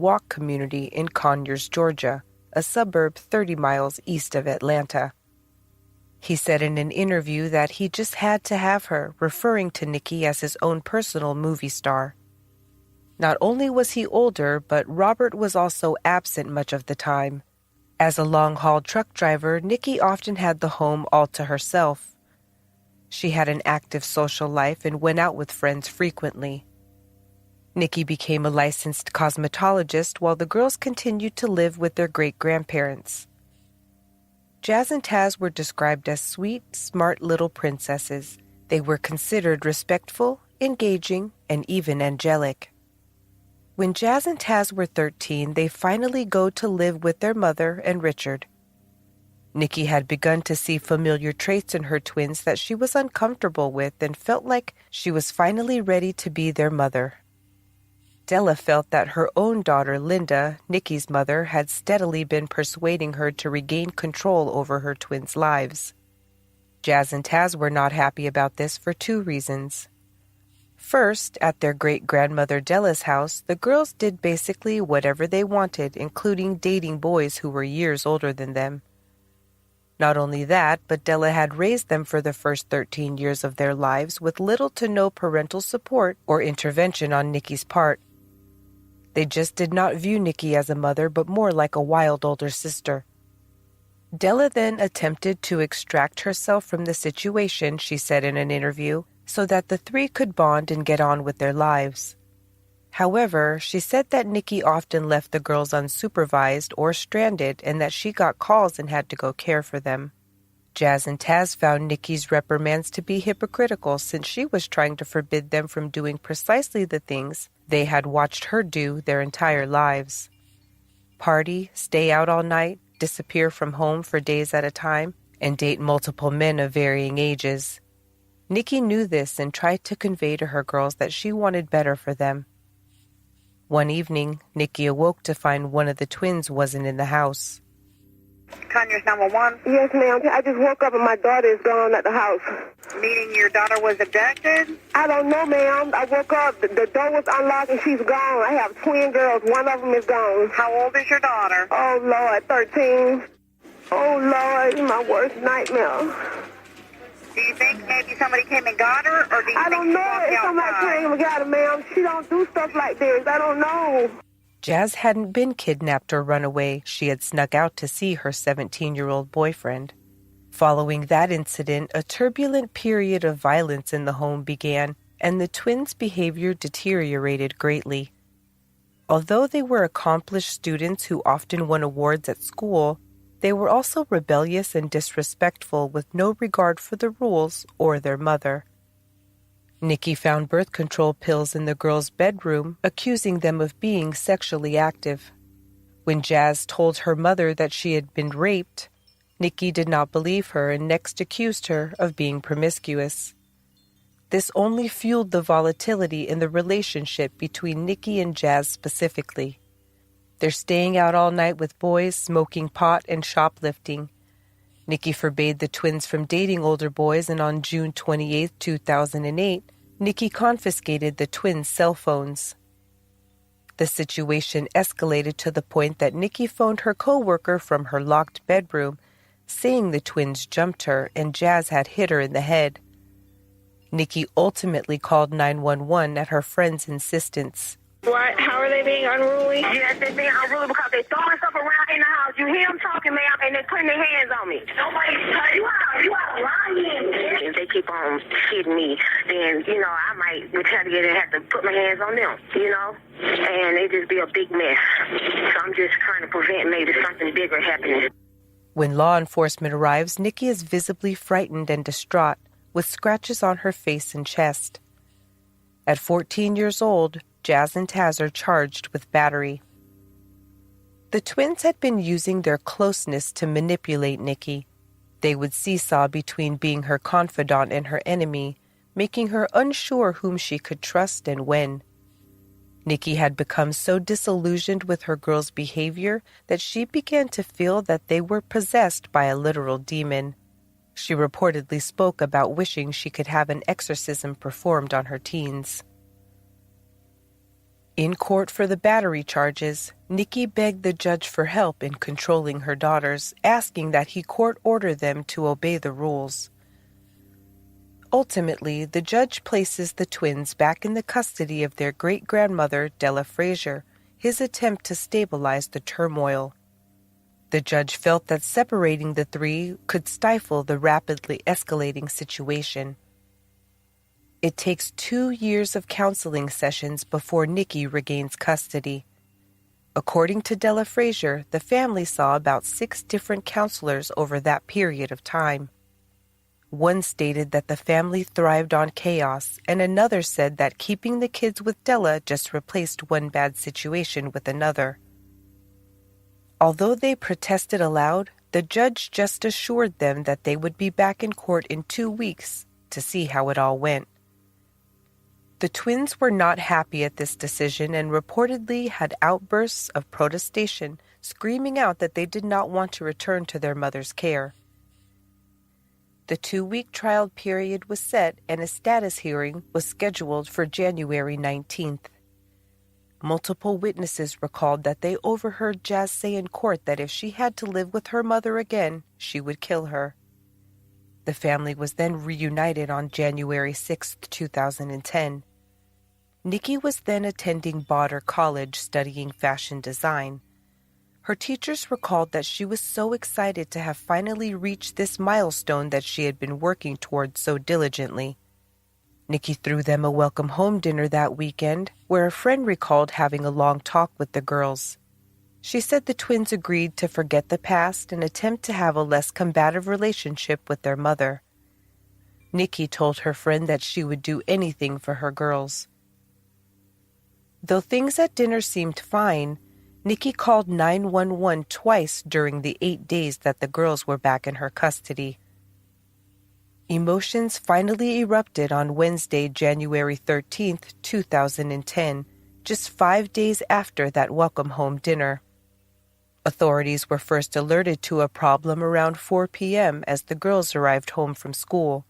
walk community in Conyers, Georgia, a suburb 30 miles east of Atlanta. He said in an interview that he just had to have her, referring to Nikki as his own personal movie star. Not only was he older, but Robert was also absent much of the time. As a long-haul truck driver, Nikki often had the home all to herself. She had an active social life and went out with friends frequently. Nikki became a licensed cosmetologist while the girls continued to live with their great-grandparents. Jazz and Taz were described as sweet, smart little princesses. They were considered respectful, engaging, and even angelic. When Jazz and Taz were 13, they finally go to live with their mother and Richard. Nikki had begun to see familiar traits in her twins that she was uncomfortable with and felt like she was finally ready to be their mother. Della felt that her own daughter, Linda, Nikki's mother, had steadily been persuading her to regain control over her twins' lives. Jazz and Taz were not happy about this for two reasons. First, at their great-grandmother Della's house, the girls did basically whatever they wanted, including dating boys who were years older than them. Not only that, but Della had raised them for the first 13 years of their lives with little to no parental support or intervention on Nikki's part. They just did not view Nikki as a mother, but more like a wild older sister. Della then attempted to extract herself from the situation, she said in an interview, so that the three could bond and get on with their lives. However, she said that Nikki often left the girls unsupervised or stranded and that she got calls and had to go care for them. Jazz and Taz found Nikki's reprimands to be hypocritical since she was trying to forbid them from doing precisely the things they had watched her do their entire lives. Party, stay out all night, disappear from home for days at a time, and date multiple men of varying ages. Nikki knew this and tried to convey to her girls that she wanted better for them. One evening, Nikki awoke to find one of the twins wasn't in the house. Conyers 911? Yes, ma'am. I just woke up and my daughter is gone at the house. Meaning your daughter was abducted? I don't know, ma'am. I woke up, the door was unlocked and she's gone. I have twin girls. One of them is gone. How old is your daughter? Oh, Lord, 13. Oh, Lord, it's my worst nightmare. Do you think maybe somebody came and got her, or do you I think don't know if somebody came and got her, ma'am. She don't do stuff like this. I don't know. Jazz hadn't been kidnapped or run away. She had snuck out to see her 17-year-old boyfriend. Following that incident, a turbulent period of violence in the home began, and the twins' behavior deteriorated greatly. Although they were accomplished students who often won awards at school, they were also rebellious and disrespectful with no regard for the rules or their mother. Nikki found birth control pills in the girls' bedroom, accusing them of being sexually active. When Jazz told her mother that she had been raped, Nikki did not believe her and next accused her of being promiscuous. This only fueled the volatility in the relationship between Nikki and Jazz specifically. They're staying out all night with boys, smoking pot, and shoplifting. Nikki forbade the twins from dating older boys, and on June 28, 2008, Nikki confiscated the twins' cell phones. The situation escalated to the point that Nikki phoned her co-worker from her locked bedroom, saying the twins jumped her and Jazz had hit her in the head. Nikki ultimately called 911 at her friend's insistence. What? How are they being unruly? Yes, they're being unruly because they're throwing stuff around in the house. You hear them talking, ma'am, and they're putting their hands on me. Nobody's you out lying. If they keep on hitting me, then, I might retaliate and have to put my hands on them, and it just be a big mess. So I'm just trying to prevent maybe something bigger happening. When law enforcement arrives, Nikki is visibly frightened and distraught, with scratches on her face and chest. At 14 years old, Jazz and Taz are charged with battery. The twins had been using their closeness to manipulate Nikki. They would seesaw between being her confidant and her enemy, making her unsure whom she could trust and when. Nikki had become so disillusioned with her girls' behavior that she began to feel that they were possessed by a literal demon. She reportedly spoke about wishing she could have an exorcism performed on her teens. In court for the battery charges, Nikki begged the judge for help in controlling her daughters, asking that he court order them to obey the rules. Ultimately, the judge places the twins back in the custody of their great-grandmother, Della Frazier, his attempt to stabilize the turmoil. The judge felt that separating the three could stifle the rapidly escalating situation. It takes 2 years of counseling sessions before Nikki regains custody. According to Della Frazier, the family saw about 6 different counselors over that period of time. One stated that the family thrived on chaos, and another said that keeping the kids with Della just replaced one bad situation with another. Although they protested aloud, the judge just assured them that they would be back in court in 2 weeks to see how it all went. The twins were not happy at this decision and reportedly had outbursts of protestation, screaming out that they did not want to return to their mother's care. The 2-week trial period was set and a status hearing was scheduled for January 19th. Multiple witnesses recalled that they overheard Jazz say in court that if she had to live with her mother again, she would kill her. The family was then reunited on January 6, 2010. Nikki was then attending Botter College studying fashion design. Her teachers recalled that she was so excited to have finally reached this milestone that she had been working toward so diligently. Nikki threw them a welcome home dinner that weekend, where a friend recalled having a long talk with the girls. She said the twins agreed to forget the past and attempt to have a less combative relationship with their mother. Nikki told her friend that she would do anything for her girls. Though things at dinner seemed fine, Nikki called 911 twice during the 8 days that the girls were back in her custody. Emotions finally erupted on Wednesday, January 13, 2010, just 5 days after that welcome home dinner. Authorities were first alerted to a problem around 4 p.m. as the girls arrived home from school.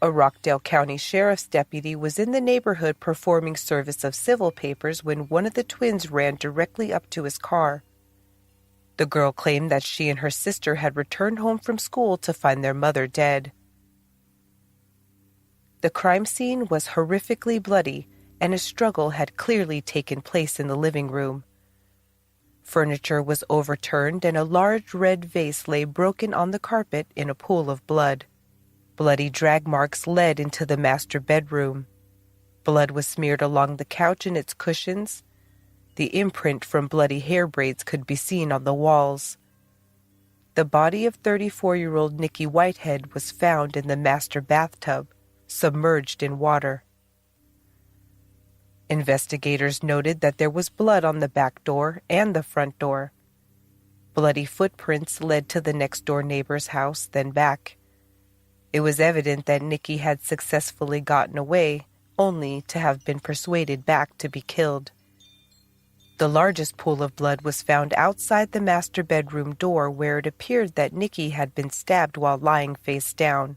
A Rockdale County Sheriff's deputy was in the neighborhood performing service of civil papers when one of the twins ran directly up to his car. The girl claimed that she and her sister had returned home from school to find their mother dead. The crime scene was horrifically bloody, and a struggle had clearly taken place in the living room. Furniture was overturned and a large red vase lay broken on the carpet in a pool of blood. Bloody drag marks led into the master bedroom. Blood was smeared along the couch and its cushions. The imprint from bloody hair braids could be seen on the walls. The body of 34-year-old Nikki Whitehead was found in the master bathtub, submerged in water. Investigators noted that there was blood on the back door and the front door. Bloody footprints led to the next-door neighbor's house, then back. It was evident that Nikki had successfully gotten away, only to have been persuaded back to be killed. The largest pool of blood was found outside the master bedroom door, where it appeared that Nikki had been stabbed while lying face down.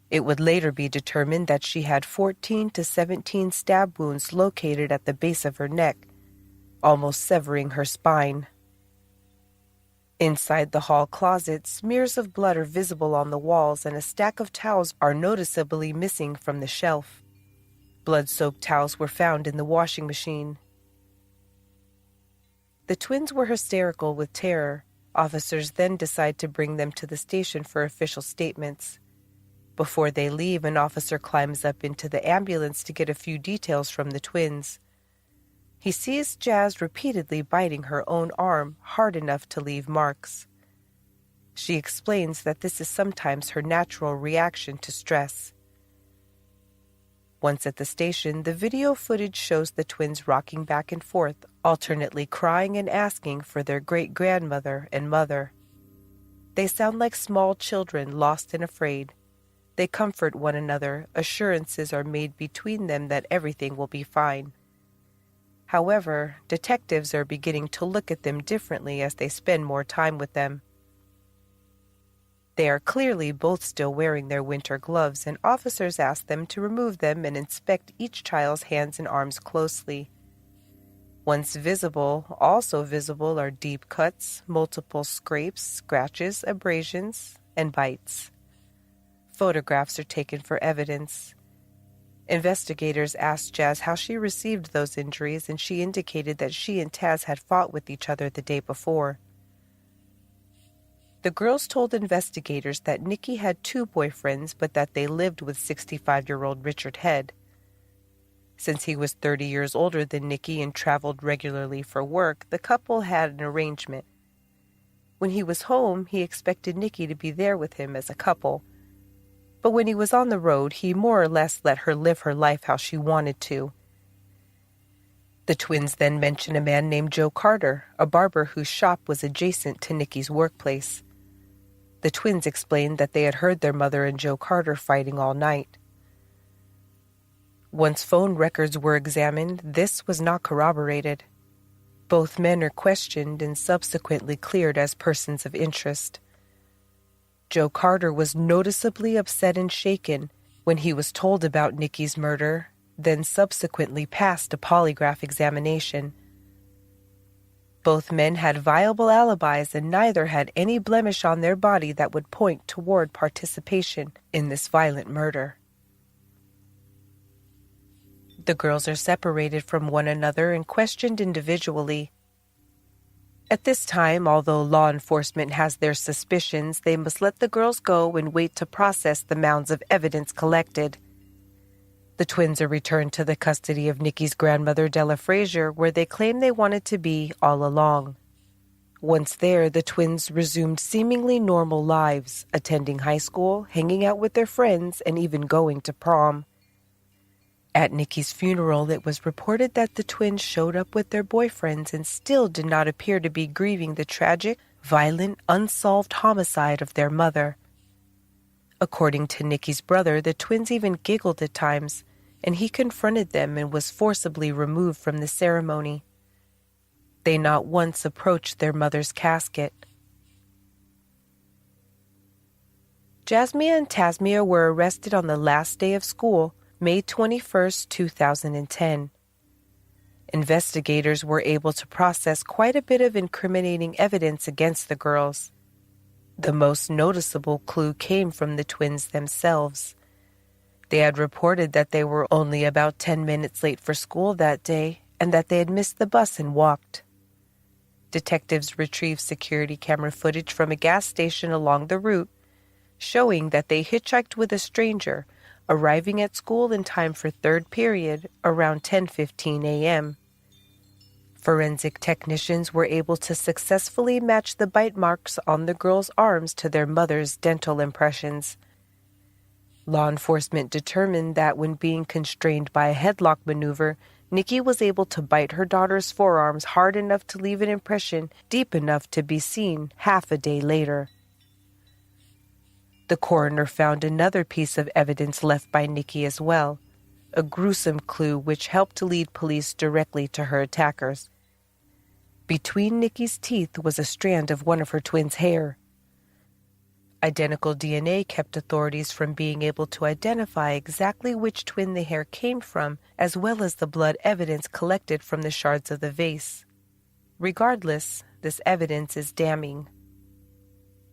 It would later be determined that she had 14 to 17 stab wounds located at the base of her neck, almost severing her spine. Inside the hall closet, smears of blood are visible on the walls and a stack of towels are noticeably missing from the shelf. Blood-soaked towels were found in the washing machine. The twins were hysterical with terror. Officers then decide to bring them to the station for official statements. Before they leave, an officer climbs up into the ambulance to get a few details from the twins. He sees Jazz repeatedly biting her own arm hard enough to leave marks. She explains that this is sometimes her natural reaction to stress. Once at the station, the video footage shows the twins rocking back and forth, alternately crying and asking for their great-grandmother and mother. They sound like small children lost and afraid. They comfort one another. Assurances are made between them that everything will be fine. However, detectives are beginning to look at them differently as they spend more time with them. They are clearly both still wearing their winter gloves, and officers ask them to remove them and inspect each child's hands and arms closely. Once visible, also visible are deep cuts, multiple scrapes, scratches, abrasions, and bites. Photographs are taken for evidence. Investigators asked Jazz how she received those injuries, and she indicated that she and Taz had fought with each other the day before. The girls told investigators that Nikki had 2 boyfriends, but that they lived with 65-year-old Richard Head. Since he was 30 years older than Nikki and traveled regularly for work, the couple had an arrangement. When he was home, he expected Nikki to be there with him as a couple. But when he was on the road, he more or less let her live her life how she wanted to. The twins then mentioned a man named Joe Carter, a barber whose shop was adjacent to Nikki's workplace. The twins explained that they had heard their mother and Joe Carter fighting all night. Once phone records were examined, this was not corroborated. Both men are questioned and subsequently cleared as persons of interest. Joe Carter was noticeably upset and shaken when he was told about Nikki's murder, then subsequently passed a polygraph examination. Both men had viable alibis, and neither had any blemish on their body that would point toward participation in this violent murder. The girls are separated from one another and questioned individually. At this time, although law enforcement has their suspicions, they must let the girls go and wait to process the mounds of evidence collected. The twins are returned to the custody of Nikki's grandmother, Della Frazier, where they claim they wanted to be all along. Once there, the twins resumed seemingly normal lives, attending high school, hanging out with their friends, and even going to prom. At Nikki's funeral, it was reported that the twins showed up with their boyfriends and still did not appear to be grieving the tragic, violent, unsolved homicide of their mother. According to Nikki's brother, the twins even giggled at times, and he confronted them and was forcibly removed from the ceremony. They not once approached their mother's casket. Jasmiyah and Tasmiyah were arrested on the last day of school, May 21, 2010. Investigators were able to process quite a bit of incriminating evidence against the girls. The most noticeable clue came from the twins themselves. They had reported that they were only about 10 minutes late for school that day and that they had missed the bus and walked. Detectives retrieved security camera footage from a gas station along the route, showing that they hitchhiked with a stranger, arriving at school in time for third period around 10:15 a.m. Forensic technicians were able to successfully match the bite marks on the girls' arms to their mother's dental impressions. Law enforcement determined that when being constrained by a headlock maneuver, Nikki was able to bite her daughter's forearms hard enough to leave an impression deep enough to be seen half a day later. The coroner found another piece of evidence left by Nikki as well, a gruesome clue which helped to lead police directly to her attackers. Between Nikki's teeth was a strand of one of her twins' hair. Identical DNA kept authorities from being able to identify exactly which twin the hair came from, as well as the blood evidence collected from the shards of the vase. Regardless, this evidence is damning.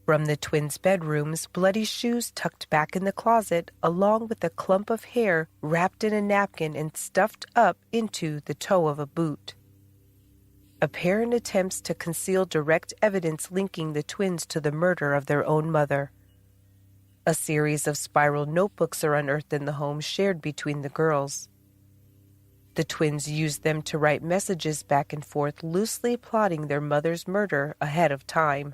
From the twins' bedrooms, bloody shoes tucked back in the closet, along with a clump of hair wrapped in a napkin and stuffed up into the toe of a boot. Apparent attempts to conceal direct evidence linking the twins to the murder of their own mother. A series of spiral notebooks are unearthed in the home shared between the girls. The twins used them to write messages back and forth, loosely plotting their mother's murder ahead of time.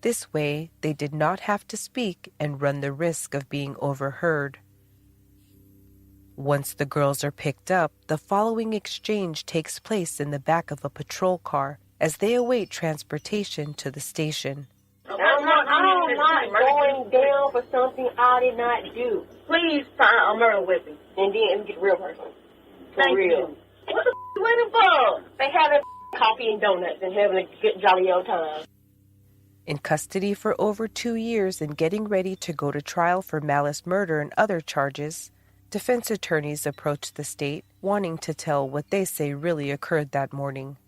This way, they did not have to speak and run the risk of being overheard. Once the girls are picked up, the following exchange takes place in the back of a patrol car as they await transportation to the station. I'm not going down for something I did not do. Please sign a murder weapon and then get real person. For real. What the you waiting for? They having coffee and donuts and having a good jolly old time. In custody for over 2 years and getting ready to go to trial for malice murder and other charges, Defense attorneys approached the state, wanting to tell what they say really occurred that morning.